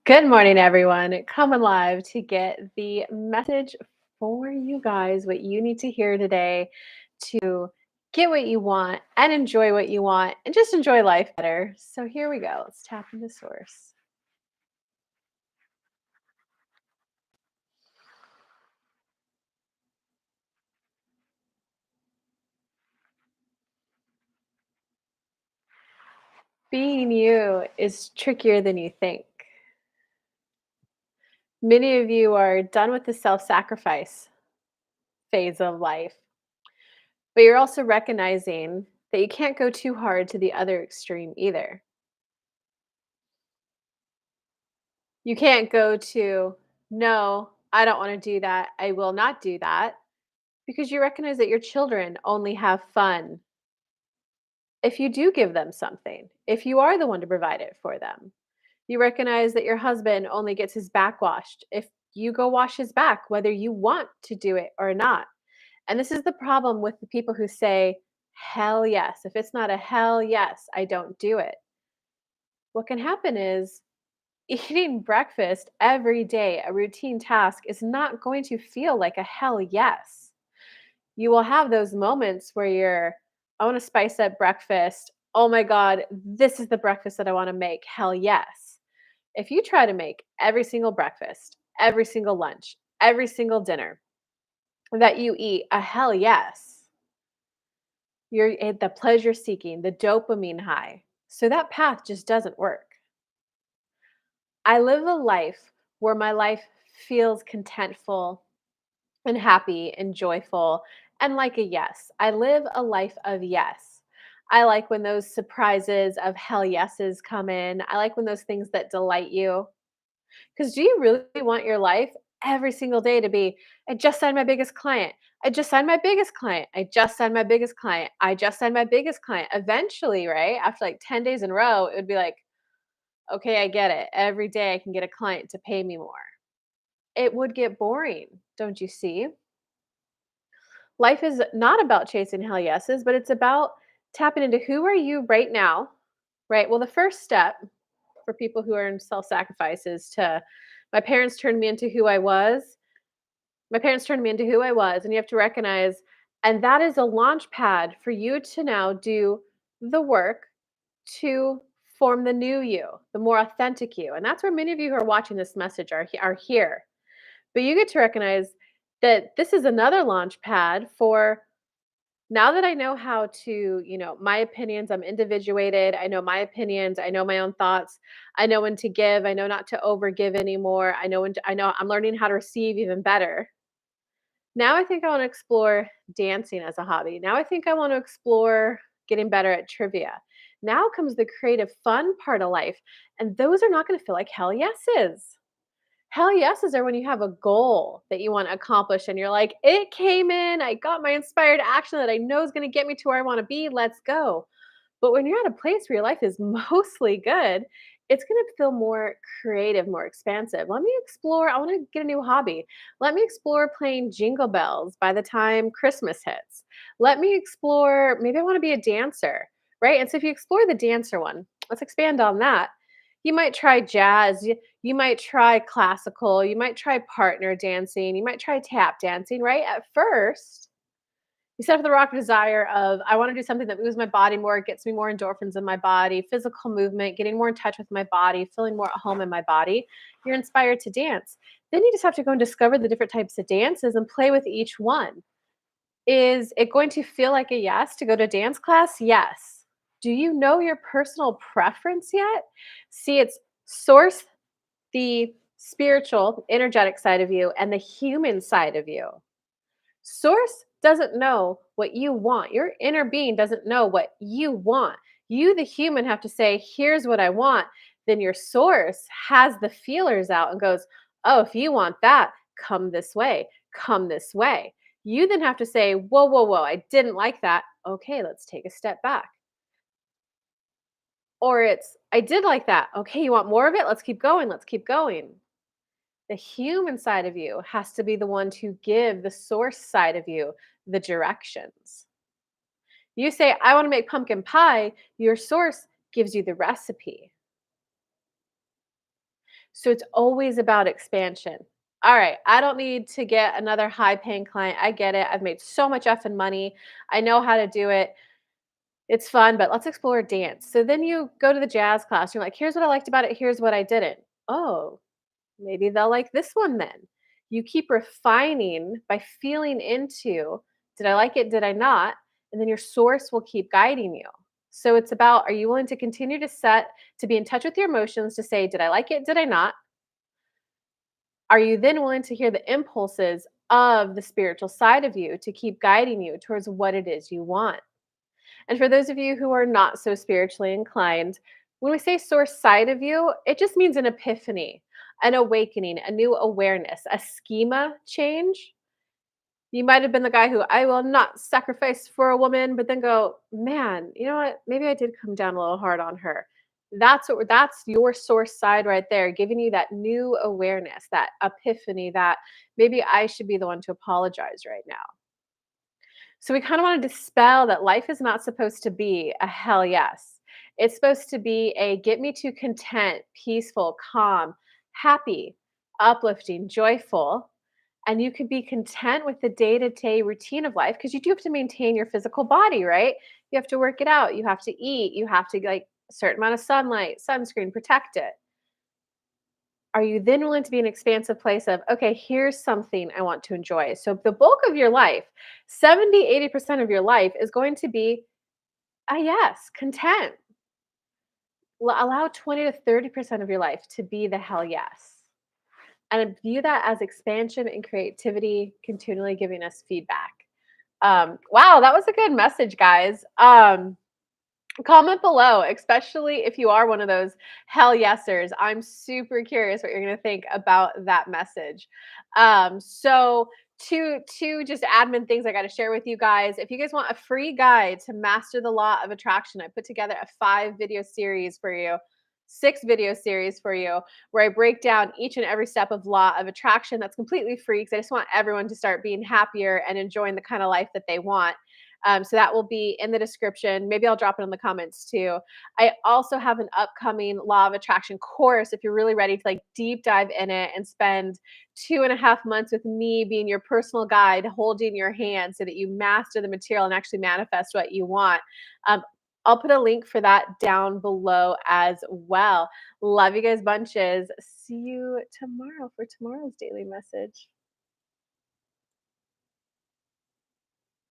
Good morning, everyone. Coming live to get the message for you guys, what you need to hear today to get what you want and enjoy what you want and just enjoy life better. So, here we go. Let's tap into source. Being you is trickier than you think. Many of you are done with the self sacrifice phase of life, but you're also recognizing that you can't go too hard to the other extreme either. You can't go to, no, I don't want to do that. I will not do that because you recognize that your children only have fun if you do give them something, if you are the one to provide it for them. You recognize that your husband only gets his back washed if you go wash his back, whether you want to do it or not. And this is the problem with the people who say, hell yes. If it's not a hell yes, I don't do it. What can happen is eating breakfast every day, a routine task, is not going to feel like a hell yes. You will have those moments where you're, I want to spice up breakfast. Oh my God, this is the breakfast that I want to make. Hell yes. If you try to make every single breakfast, every single lunch, every single dinner that you eat a hell yes, you're at the pleasure seeking, the dopamine high. So that path just doesn't work. I live a life where my life feels contentful and happy and joyful and like a yes. I live a life of yes. I like when those surprises of hell yeses come in. I like when those things that delight you. Because do you really want your life every single day to be, I just signed my biggest client. I just signed my biggest client. I just signed my biggest client. I just signed my biggest client. Eventually, right? After like 10 days in a row, it would be like, okay, I get it. Every day I can get a client to pay me more. It would get boring, don't you see? Life is not about chasing hell yeses, but it's about tapping into who are you right now, right? Well, the first step for people who are in self-sacrifice is to, my parents turned me into who I was. My parents turned me into who I was, and you have to recognize, and that is a launch pad for you to now do the work to form the new you, the more authentic you. And that's where many of you who are watching this message are here. But you get to recognize that this is another launch pad for, now that I know how to, my opinions, I'm individuated. I know my opinions. I know my own thoughts. I know when to give. I know not to overgive anymore. I know I'm learning how to receive even better. Now I think I want to explore dancing as a hobby. Now I think I want to explore getting better at trivia. Now comes the creative fun part of life. And those are not going to feel like hell yeses. Hell yeses are when you have a goal that you want to accomplish and you're like, it came in, I got my inspired action that I know is going to get me to where I want to be. Let's go. But when you're at a place where your life is mostly good, it's going to feel more creative, more expansive. Let me explore. I want to get a new hobby. Let me explore playing jingle bells by the time Christmas hits. Let me explore, maybe I want to be a dancer, right? And so if you explore the dancer one, let's expand on that. You might try jazz, you might try classical, you might try partner dancing, you might try tap dancing, right? At first, you set up the rock desire of, I want to do something that moves my body more, gets me more endorphins in my body, physical movement, getting more in touch with my body, feeling more at home in my body. You're inspired to dance. Then you just have to go and discover the different types of dances and play with each one. Is it going to feel like a yes to go to dance class? Yes. Do you know your personal preference yet? See, it's source, the spiritual, energetic side of you, and the human side of you. Source doesn't know what you want. Your inner being doesn't know what you want. You, the human, have to say, here's what I want. Then your source has the feelers out and goes, oh, if you want that, come this way, come this way. You then have to say, whoa, whoa, whoa, I didn't like that. Okay, let's take a step back. Or it's, I did like that. Okay, you want more of it? Let's keep going. Let's keep going. The human side of you has to be the one to give the source side of you the directions. You say, I want to make pumpkin pie, your source gives you the recipe. So it's always about expansion. All right, I don't need to get another high paying client. I get it. I've made so much effing money. I know how to do it. It's fun, but let's explore dance. So then you go to the jazz class. You're like, here's what I liked about it. Here's what I didn't. Oh, maybe they'll like this one then. You keep refining by feeling into, did I like it? Did I not? And then your source will keep guiding you. So it's about, are you willing to continue to be in touch with your emotions to say, did I like it? Did I not? Are you then willing to hear the impulses of the spiritual side of you to keep guiding you towards what it is you want? And for those of you who are not so spiritually inclined, when we say source side of you, it just means an epiphany, an awakening, a new awareness, a schema change. You might have been the guy who I will not sacrifice for a woman, but then go, man, you know what? Maybe I did come down a little hard on her. That's your source side right there, giving you that new awareness, that epiphany that maybe I should be the one to apologize right now. So we kind of want to dispel that life is not supposed to be a hell yes. It's supposed to be a get me to content, peaceful, calm, happy, uplifting, joyful. And you could be content with the day to day routine of life because you do have to maintain your physical body, right? You have to work it out. You have to eat. You have to like a certain amount of sunlight, sunscreen, protect it. Are you then willing to be an expansive place of, okay, here's something I want to enjoy? So the bulk of your life, 70, 80% of your life is going to be a yes, content. Allow 20 to 30% of your life to be the hell yes. And view that as expansion and creativity, continually giving us feedback. Wow, that was a good message, guys. Comment below, especially if you are one of those hell yesers. I'm super curious what you're going to think about that message. So two just admin things I got to share with you guys. If you guys want a free guide to master the law of attraction, I put together a 5 video series for you. 6 video series for you where I break down each and every step of law of attraction. That's completely free because I just want everyone to start being happier and enjoying the kind of life that they want. So that will be in the description. Maybe I'll drop it in the comments too. I also have an upcoming law of attraction course if you're really ready to like deep dive in it and spend 2.5 months with me being your personal guide, holding your hand so that you master the material and actually manifest what you want. Um, I'll put a link for that down below as well. Love you guys bunches. See you tomorrow for tomorrow's daily message.